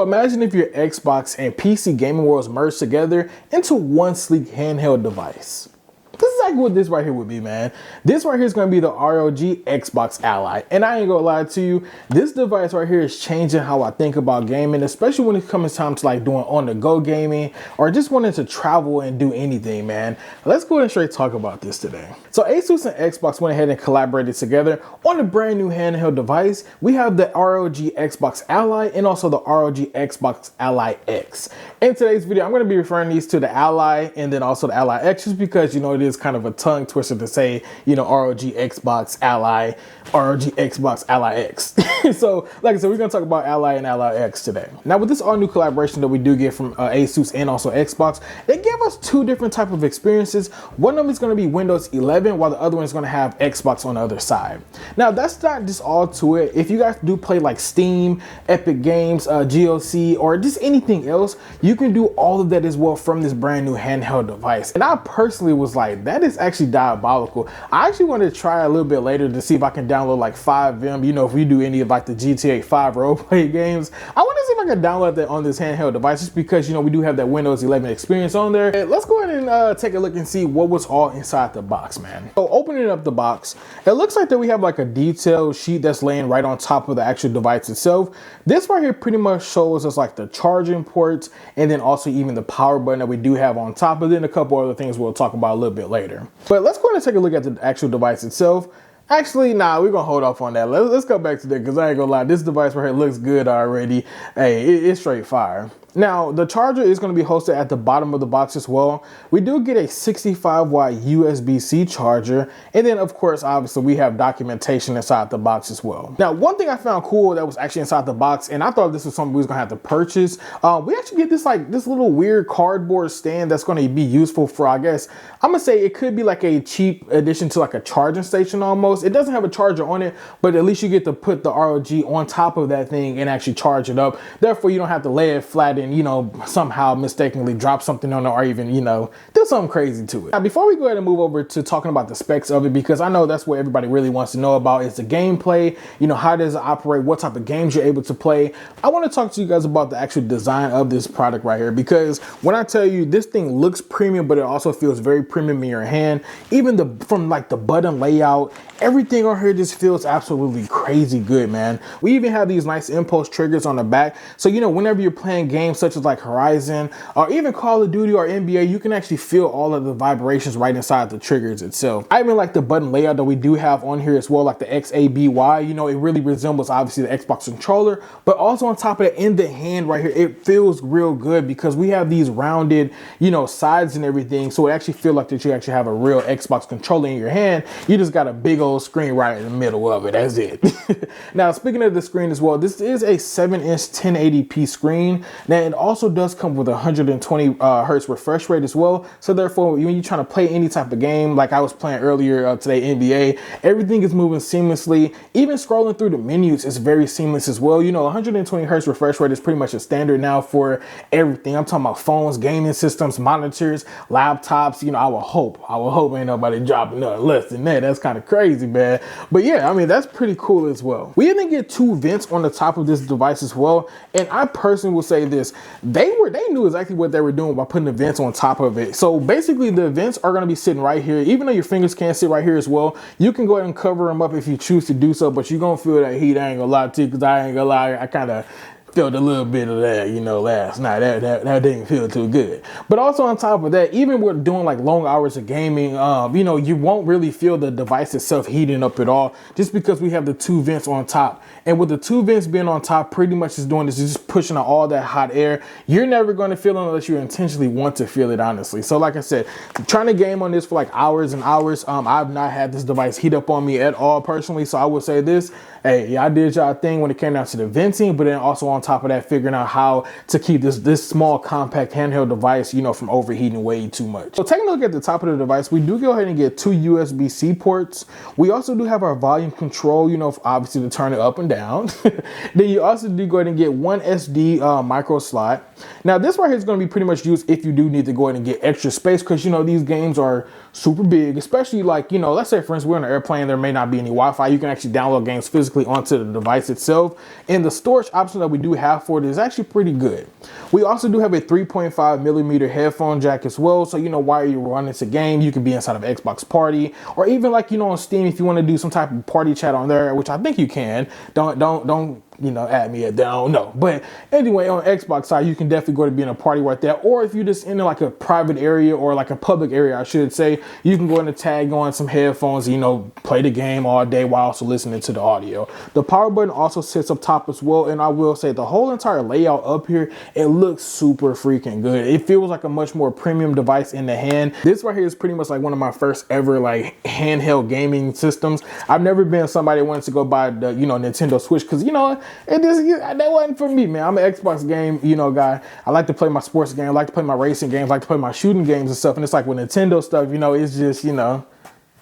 imagine if your Xbox and PC gaming worlds merged together into one sleek handheld device. This is exactly what this right here would be, man. This right here is going to be the ROG Xbox Ally. And I ain't gonna lie to you, this device right here is changing how I think about gaming, especially when it comes time to like doing on-the-go gaming or just wanting to travel and do anything, man. Let's go ahead and straight talk about this today. So Asus and Xbox went ahead and collaborated together on a brand new handheld device. We have the ROG Xbox Ally and also the ROG Xbox Ally X. In today's video, I'm going to be referring these to the Ally and then also the Ally X, just because, you know, it is kind of a tongue twister to say, you know, ROG Xbox Ally, ROG Xbox Ally X. So, like I said, we're going to talk about Ally and Ally X today. Now, with this all new collaboration that we do get from Asus and also Xbox, they give us two different type of experiences. One of them is going to be Windows 11, while the other one is going to have Xbox on the other side. Now, that's not just all to it. If you guys do play like Steam, Epic Games, GOC, or just anything else, you can do all of that as well from this brand new handheld device. And I personally was like, that is actually diabolical. I actually wanted to try a little bit later to see if I can download like 5M. You know, if we do any of like the GTA 5 roleplay games, I want to see if I can download that on this handheld device, just because, you know, we do have that Windows 11 experience on there. And let's go ahead and take a look and see what was all inside the box, man. So opening up the box, it looks like that we have like a detailed sheet that's laying right on top of the actual device itself. This right here pretty much shows us like the charging ports and then also even the power button that we do have on top, and then a couple other things we'll talk about a little bit later. But let's go ahead and take a look at the actual device itself. Actually, nah, we're gonna hold off on that. Let's go back to that, because I ain't gonna lie, this device right here looks good already. Hey, it's straight fire. Now, the charger is going to be hosted at the bottom of the box as well. We do get a 65-watt USB-C charger. And then, of course, obviously, we have documentation inside the box as well. Now, one thing I found cool that was actually inside the box, and I thought this was something we was going to have to purchase, we actually get this little weird cardboard stand that's going to be useful for, I guess, I'm going to say it could be like a cheap addition to like a charging station almost. It doesn't have a charger on it, but at least you get to put the ROG on top of that thing and actually charge it up. Therefore, you don't have to lay it flat and, you know, somehow mistakenly drop something on it or even, you know, do something crazy to it. Now, before we go ahead and move over to talking about the specs of it, because I know that's what everybody really wants to know about, is the gameplay, you know, how does it operate, what type of games you're able to play. I want to talk to you guys about the actual design of this product right here, because when I tell you this thing looks premium, but it also feels very premium in your hand, even from like the button layout, everything on here just feels absolutely crazy good, man. We even have these nice impulse triggers on the back. So, you know, whenever you're playing games such as like Horizon or even Call of Duty or NBA, you can actually feel all of the vibrations right inside the triggers itself. I even like the button layout that we do have on here as well, like the XABY. You know, it really resembles obviously the Xbox controller, but also on top of that, in the hand right here, it feels real good because we have these rounded, you know, sides and everything. So it actually feels like that you actually have a real Xbox controller in your hand. You just got a big old screen right in the middle of it. That's it. Now, speaking of the screen as well, this is a 7-inch 1080p screen. Now, it also does come with a 120 hertz refresh rate as well. So therefore, when you're trying to play any type of game, like I was playing earlier today, NBA, everything is moving seamlessly. Even scrolling through the menus is very seamless as well. You know, 120 hertz refresh rate is pretty much a standard now for everything. I'm talking about phones, gaming systems, monitors, laptops. You know, I will hope ain't nobody dropping nothing less than that. That's kind of crazy, man. But yeah, I mean, that's pretty cool as well. We even get two vents on the top of this device as well. And I personally will say this, they knew exactly what they were doing by putting the vents on top of it. So basically the vents are going to be sitting right here. Even though your fingers can't sit right here as well, you can go ahead and cover them up if you choose to do so, but you're going to feel that heat. I ain't gonna lie to you, because I ain't gonna lie, I kind of felt a little bit of that, you know, last night. That didn't feel too good. But also on top of that, even with doing like long hours of gaming, you know, you won't really feel the device itself heating up at all, just because we have the two vents on top. And with the two vents being on top, pretty much is doing this, is just pushing out all that hot air. You're never going to feel it unless you intentionally want to feel it, honestly. So like I said, trying to game on this for like hours and hours, I've not had this device heat up on me at all personally. So I would say this, hey, y'all did y'all thing when it came down to the venting, but then also on top of that, figuring out how to keep this small compact handheld device, you know, from overheating way too much. So taking a look at the top of the device, we do go ahead and get two USB-C ports. We also do have our volume control, you know, obviously to turn it up and down. Then you also do go ahead and get one SD micro slot. Now this right here is going to be pretty much used if you do need to go ahead and get extra space, because you know these games are super big, especially like, you know, let's say for instance we're on an airplane, there may not be any Wi-Fi. You can actually download games physically onto the device itself, and the storage option that we do have for it is actually pretty good. We also do have a 3.5 millimeter headphone jack as well, so you know while you're running this game, you can be inside of Xbox Party, or even like, you know, on Steam if you want to do some type of party chat on there, which I think you can. Don't you know, at me at don't know. But anyway, on Xbox side, you can definitely go to be in a party right there. Or if you're just in like a private area or like a public area, I should say, you can go in and tag on some headphones, you know, play the game all day while also listening to the audio. The power button also sits up top as well. And I will say the whole entire layout up here, it looks super freaking good. It feels like a much more premium device in the hand. This right here is pretty much like one of my first ever like handheld gaming systems. I've never been somebody who wants to go buy the, you know, Nintendo Switch, because, you know, that wasn't for me, man. I'm an Xbox game, you know, guy. I like to play my sports game. I like to play my racing games. I like to play my shooting games and stuff. And it's like with Nintendo stuff, you know, it's just, you know.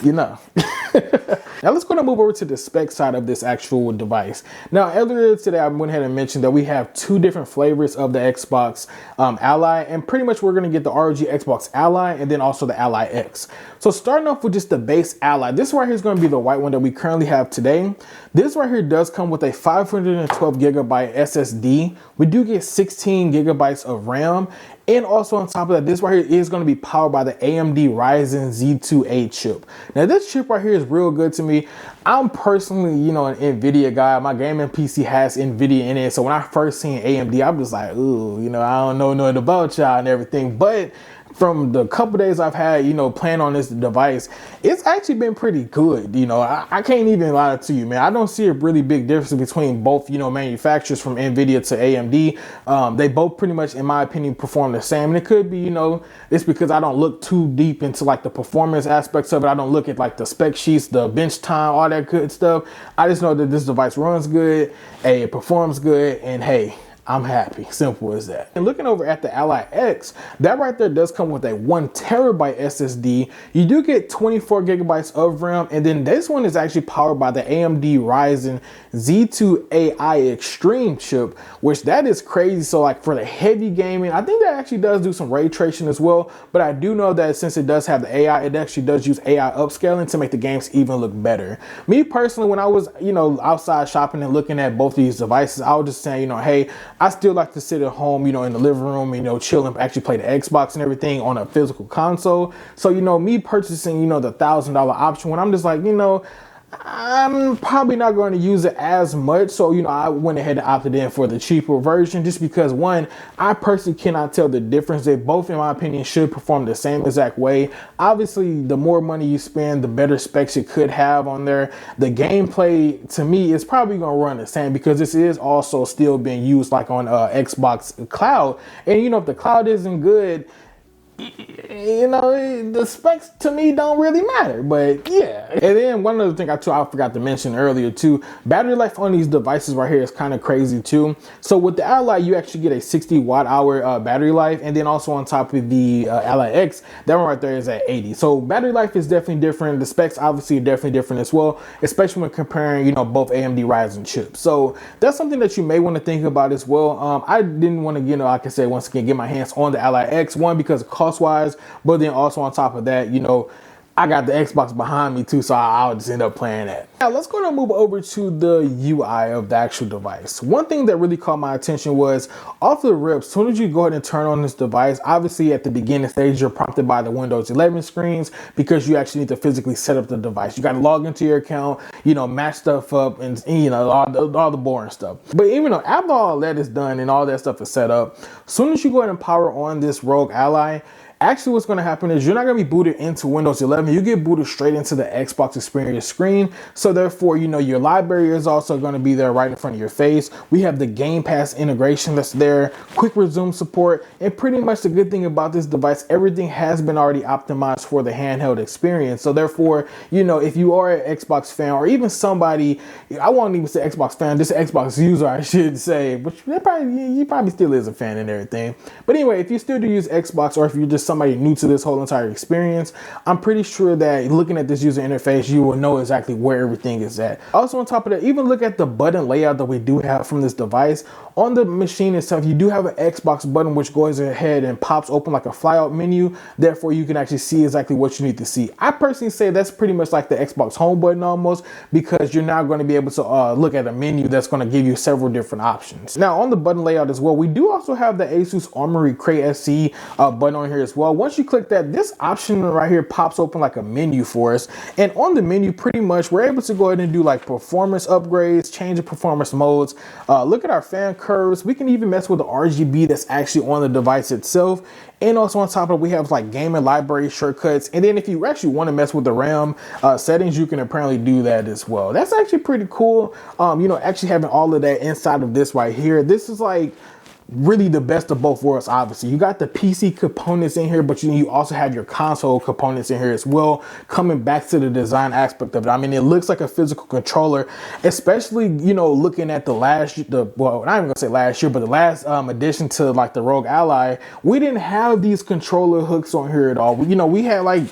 Now let's go and move over to the spec side of this actual device. Now earlier today I went ahead and mentioned that we have two different flavors of the Xbox Ally, and pretty much we're going to get the ROG Xbox Ally and then also the Ally X. So starting off with just the base Ally, this right here is going to be the white one that we currently have today. This right here does come with a 512 gigabyte SSD. We do get 16 gigabytes of RAM. And also on top of that, this right here is going to be powered by the AMD Ryzen Z2A chip. Now this chip right here is real good to me. I'm personally, you know, an NVIDIA guy. My gaming PC has NVIDIA in it. So when I first seen AMD, I was like, ooh, you know, I don't know nothing about y'all and everything. But from the couple days I've had, you know, playing on this device, it's actually been pretty good. You know, I can't even lie to you, man. I don't see a really big difference between both, you know, manufacturers from NVIDIA to AMD. They both pretty much, in my opinion, perform the same. And it could be, you know, it's because I don't look too deep into like the performance aspects of it. I don't look at like the spec sheets, the bench time, all that good stuff. I just know that this device runs good, hey, it performs good, and hey, I'm happy. Simple as that. And looking over at the Ally X, that right there does come with a 1 terabyte SSD. You do get 24 gigabytes of RAM, and then this one is actually powered by the AMD Ryzen Z2AI Extreme chip, which that is crazy. So like for the heavy gaming, I think that actually does do some ray tracing as well. But I do know that since it does have the AI, it actually does use AI upscaling to make the games even look better. Me personally, when I was, you know, outside shopping and looking at both these devices, I was just saying, you know, hey, I still like to sit at home, you know, in the living room, you know, chill and actually play the Xbox and everything on a physical console. So, you know, me purchasing, you know, the $1,000 option, when I'm just like, you know, I'm probably not going to use it as much. So, you know, I went ahead and opted in for the cheaper version just because, one, I personally cannot tell the difference. They both, in my opinion, should perform the same exact way. Obviously, the more money you spend, the better specs you could have on there. The gameplay, to me, is probably going to run the same because this is also still being used like on Xbox Cloud. And, you know, if the cloud isn't good, you know, the specs to me don't really matter, but yeah. And then one other thing I forgot to mention earlier too, battery life on these devices right here is kind of crazy too. So with the Ally, you actually get a 60 watt hour battery life, and then also on top of the Ally X, that one right there is at 80. So battery life is definitely different. The specs obviously are definitely different as well, especially when comparing, you know, both AMD Ryzen chips. So that's something that you may want to think about as well. I didn't want to, you know, like I said, once again, get my hands on the Ally X, one, because of cost wise, but then also on top of that, you know, I got the Xbox behind me too, so I'll just end up playing that. Now let's go and move over to the UI of the actual device. One thing that really caught my attention was off the rip, as soon as you go ahead and turn on this device, obviously at the beginning stage, you're prompted by the Windows 11 screens because you actually need to physically set up the device. You got to log into your account, you know, match stuff up, and you know, all the boring stuff. But even though after all that is done and all that stuff is set up, as soon as you go ahead and power on this ROG Ally, actually what's going to happen is you're not going to be booted into Windows 11. You get booted straight into the Xbox experience screen. So therefore, you know, your library is also going to be there right in front of your face. We have the Game Pass integration that's there, quick resume support, and pretty much the good thing about this device, everything has been already optimized for the handheld experience. So therefore, you know, if you are an Xbox fan, or even somebody, I won't even say Xbox fan, just an Xbox user, I should say, but he probably still is a fan and everything. But anyway, if you still do use Xbox, or if you're just somebody new to this whole entire experience, I'm pretty sure that looking at this user interface, you will know exactly where everything is at. Also on top of that, even look at the button layout that we do have from this device. On the machine itself, you do have an Xbox button which goes ahead and pops open like a flyout menu. Therefore, you can actually see exactly what you need to see. I personally say that's pretty much like the Xbox home button almost, because you're now going to be able to look at a menu that's going to give you several different options. Now on the button layout as well, we do also have the Asus Armory Crate SC button on here as well. Once you click that, this option right here pops open like a menu for us. And on the menu, pretty much we're able to go ahead and do like performance upgrades, change the performance modes, look at our fan curves. We can even mess with the RGB that's actually on the device itself. And also on top of it, we have like gaming library shortcuts. And then if you actually want to mess with the RAM settings, you can apparently do that as well. That's actually pretty cool. You know, actually having all of that inside of this right here. This is like really the best of both worlds. Obviously you got the PC components in here, but you also have your console components in here as well, coming back to the design aspect of it. I mean, it looks like a physical controller, especially, you know, looking at well, not even gonna say last year, but the last addition to like the ROG Ally, we didn't have these controller hooks on here at all. You know, we had like,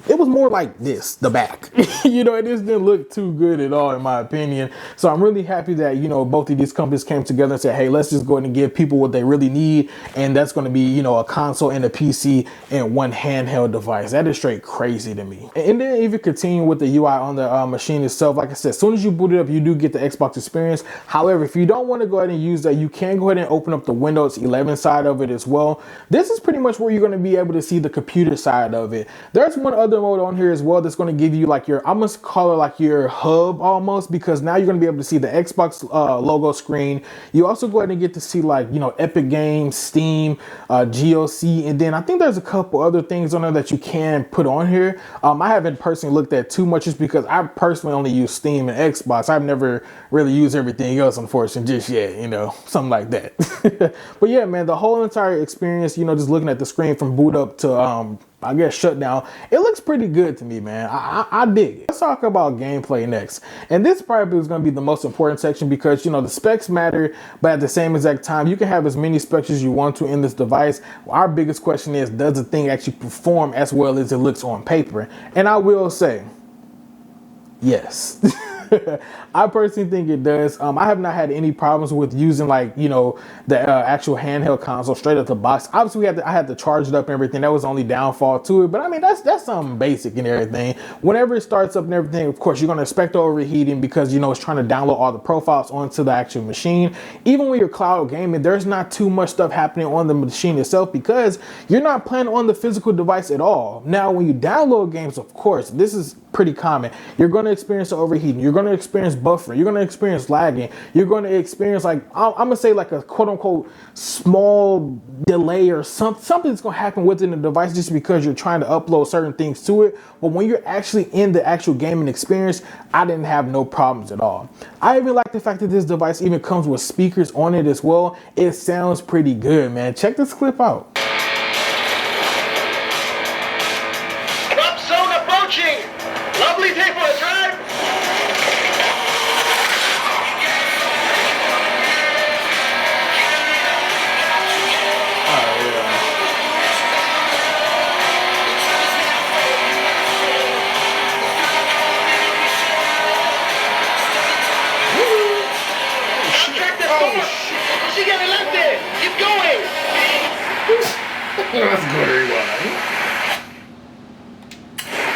it was more like this, the back. You know, it just didn't look too good at all in my opinion. So I'm really happy that, you know, both of these companies came together and said, hey, let's just go ahead and give people what they really need. And that's going to be, you know, a console and a PC and one handheld device. That is straight crazy to me. And then even continue with the UI on the machine itself. Like I said, as soon as you boot it up, you do get the Xbox experience. However, if you don't want to go ahead and use that, you can go ahead and open up the Windows 11 side of it as well. This is pretty much where you're going to be able to see the computer side of it. There's one other mode on here as well that's going to give you like your, I must call it like your hub almost, because now you're going to be able to see the Xbox logo screen. You also go ahead and get to see like, you know, Epic Games, Steam, GOC, and then I think there's a couple other things on there that you can put on here. I haven't personally looked at too much just because I personally only use Steam and Xbox. I've never really used everything else, unfortunately, just yet, you know, something like that. But yeah, man, the whole entire experience, you know, just looking at the screen from boot up to I guess shutdown, it looks pretty good to me, man. I dig it. Let's talk about gameplay next. And this probably is going to be the most important section because, you know, the specs matter, but at the same exact time, you can have as many specs as you want to in this device. Our biggest question is, does the thing actually perform as well as it looks on paper? And I will say, yes. I personally think it does. I have not had any problems with using like, you know, the actual handheld console straight out the box. Obviously, I had to charge it up and everything. That was the only downfall to it. But I mean, that's something basic and everything. Whenever it starts up and everything, of course, you're going to expect overheating because, you know, it's trying to download all the profiles onto the actual machine. Even when you're cloud gaming, there's not too much stuff happening on the machine itself because you're not playing on the physical device at all. Now, when you download games, of course, this is pretty common. You're going to experience overheating. You're going to experience buffering. You're going to experience lagging. You're going to experience like, I'm going to say like a quote unquote small delay or something that's going to happen within the device just because you're trying to upload certain things to it. But when you're actually in the actual gaming experience, I didn't have no problems at all. I even like the fact that this device even comes with speakers on it as well. It sounds pretty good, man. Check this clip out. Drop zone approaching! Lovely day for a drive! She got elected! Keep going! Let's go to rewind.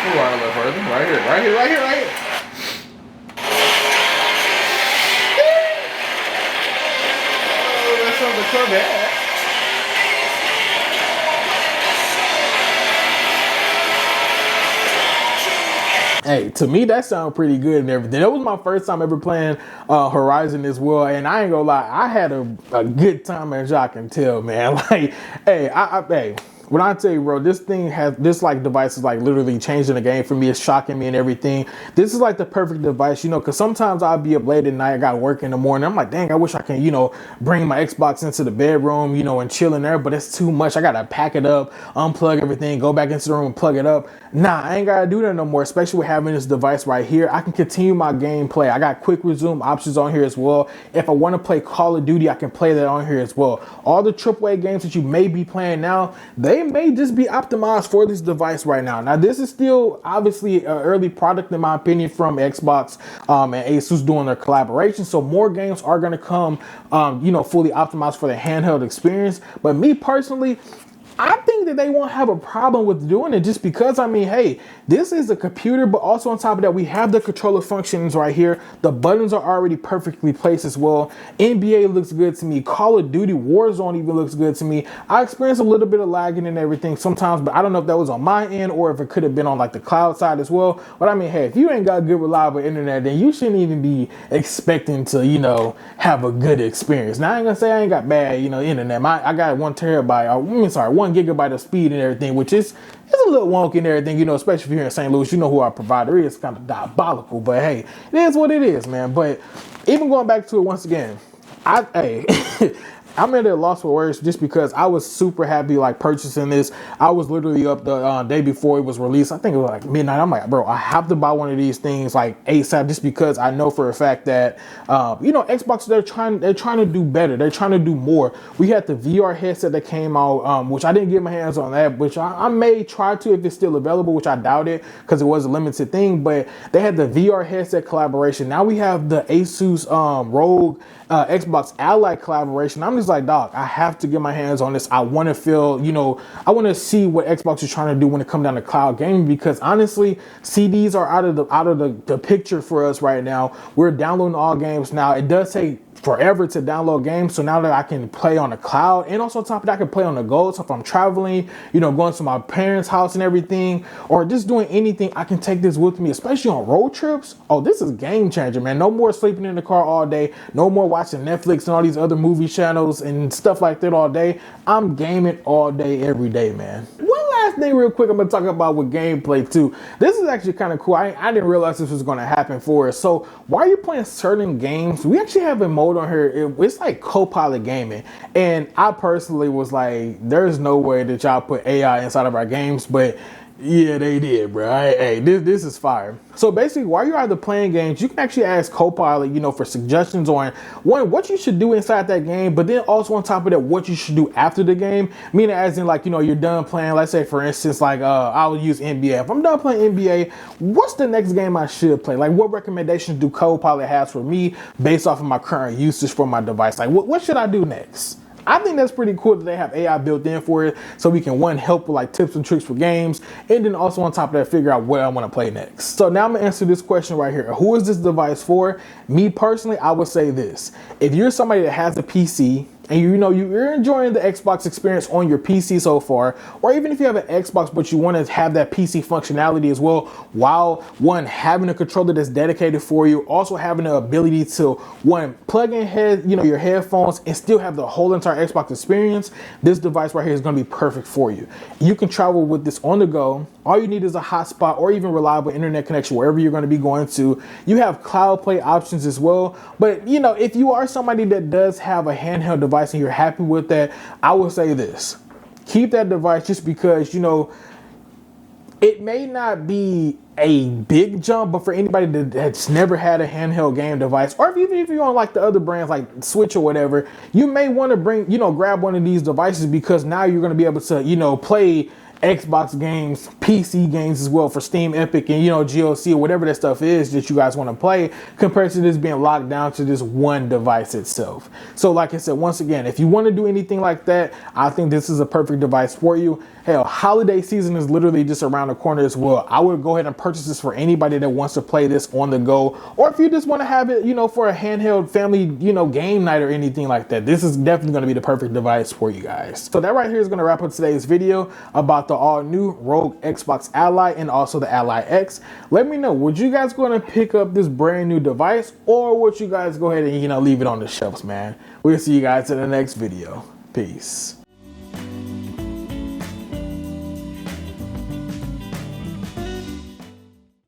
Rewind a little further. Right here, right here, right here, right here. Oh, that's something to come at. Hey, to me, that sounded pretty good and everything. That was my first time ever playing Horizon as well. And I ain't gonna lie, I had a good time, as y'all can tell, man. Like, hey, hey, when I tell you, bro, this thing has, this like device is like literally changing the game for me. It's shocking me and everything. This is like the perfect device, you know, because sometimes I'll be up late at night. I got work in the morning. I'm like, dang, I wish I can, you know, bring my Xbox into the bedroom, you know, and chill in there. But it's too much. I got to pack it up, unplug everything, go back into the room and plug it up. Nah, I ain't got to do that no more, especially with having this device right here. I can continue my gameplay. I got quick resume options on here as well. If I want to play Call of Duty, I can play that on here as well. All the AAA games that you may be playing now, they they may just be optimized for this device right now. Now, this is still obviously an early product, in my opinion, from Xbox and Asus doing their collaboration. So more games are going to come, fully optimized for the handheld experience. But me personally, I think that they won't have a problem with doing it, just because, I mean, hey, this is a computer, but also on top of that, we have the controller functions right here. The buttons are already perfectly placed as well. NBA looks good to me. Call of Duty Warzone even looks good to me. I experienced a little bit of lagging and everything sometimes, but I don't know if that was on my end or if it could have been on like the cloud side as well. But I mean, hey, if you ain't got good reliable internet, then you shouldn't even be expecting to, have a good experience. Now, I ain't gonna say I ain't got bad, internet. I got 1 terabyte, 1 gigabyte of speed and everything, which is a little wonky and everything, especially if you're here in St. Louis, who our provider is. Kind of diabolical, but hey, it is what it is, man. But even going back to it once again, I'm at a loss for words, just because I was super happy purchasing this. I was literally up the day before it was released. I think it was like midnight. I'm like, bro, I have to buy one of these things ASAP, just because I know for a fact that Xbox, they're trying to do better. They're trying to do more. We had the VR headset that came out, which I didn't get my hands on that, which I may try to if it's still available, which I doubt it because it was a limited thing. But they had the VR headset collaboration. Now we have the Asus ROG Xbox Ally collaboration. I'm just like, dog, I have to get my hands on this. I want to feel, I want to see what Xbox is trying to do when it comes down to cloud gaming, because honestly, CDs are out of the picture for us right now. We're downloading all games now. It does take forever to download games, so now that I can play on the cloud, and also on top of that, I can play on the go. So if I'm traveling, going to my parents' house and everything, or just doing anything, I can take this with me, especially on road trips. Oh, this is a game changer, man. No more sleeping in the car all day. No more watching Netflix and all these other movie channels and stuff like that all day. I'm gaming all day, every day, man. Last thing real quick I'm going to talk about with gameplay too. This is actually kind of cool. I didn't realize this was going to happen for us. So while you're playing certain games, we actually have a mode on here. It's like co-pilot gaming. And I personally was like, there's no way that y'all put AI inside of our games, but yeah, they did, bro. Hey, this is fire. So basically, while you're either playing games, you can actually ask Copilot, for suggestions on what you should do inside that game, but then also on top of that, what you should do after the game. Meaning, as in, you're done playing. Let's say, for instance, I will use NBA. If I'm done playing NBA, what's the next game I should play? What recommendations do Copilot has for me based off of my current usage for my device? What should I do next? I think that's pretty cool that they have AI built in for it, so we can help with tips and tricks for games, and then also on top of that, figure out what I want to play next. So now I'm gonna answer this question right here. Who is this device for? Me personally, I would say this: if you're somebody that has a PC and you're enjoying the Xbox experience on your PC so far, or even if you have an Xbox but you want to have that PC functionality as well, while having a controller that's dedicated for you, also having the ability to plug in your headphones and still have the whole entire Xbox experience, this device right here is going to be perfect for you. You can travel with this on the go. All you need is a hotspot or even reliable internet connection wherever you're going to be going to. You have cloud play options as well. But if you are somebody that does have a handheld device and you're happy with that, I would say this: keep that device, just because it may not be a big jump, but for anybody that's never had a handheld game device, or even if you're on the other brands like Switch or whatever, you may want to grab one of these devices, because now you're going to be able to play Xbox games, PC games as well for Steam, Epic, and GOC or whatever that stuff is that you guys want to play, compared to this being locked down to this one device itself. So like I said, once again, if you want to do anything like that, I think this is a perfect device for you. Hell, holiday season is literally just around the corner as well. I would go ahead and purchase this for anybody that wants to play this on the go, or if you just want to have it, for a handheld family, game night or anything like that. This is definitely going to be the perfect device for you guys. So that right here is going to wrap up today's video about the all new ROG Xbox Ally and also the Ally X. Let me know, would you guys going to pick up this brand new device, or would you guys go ahead and leave it on the shelves, man? We'll see you guys in the next video. Peace.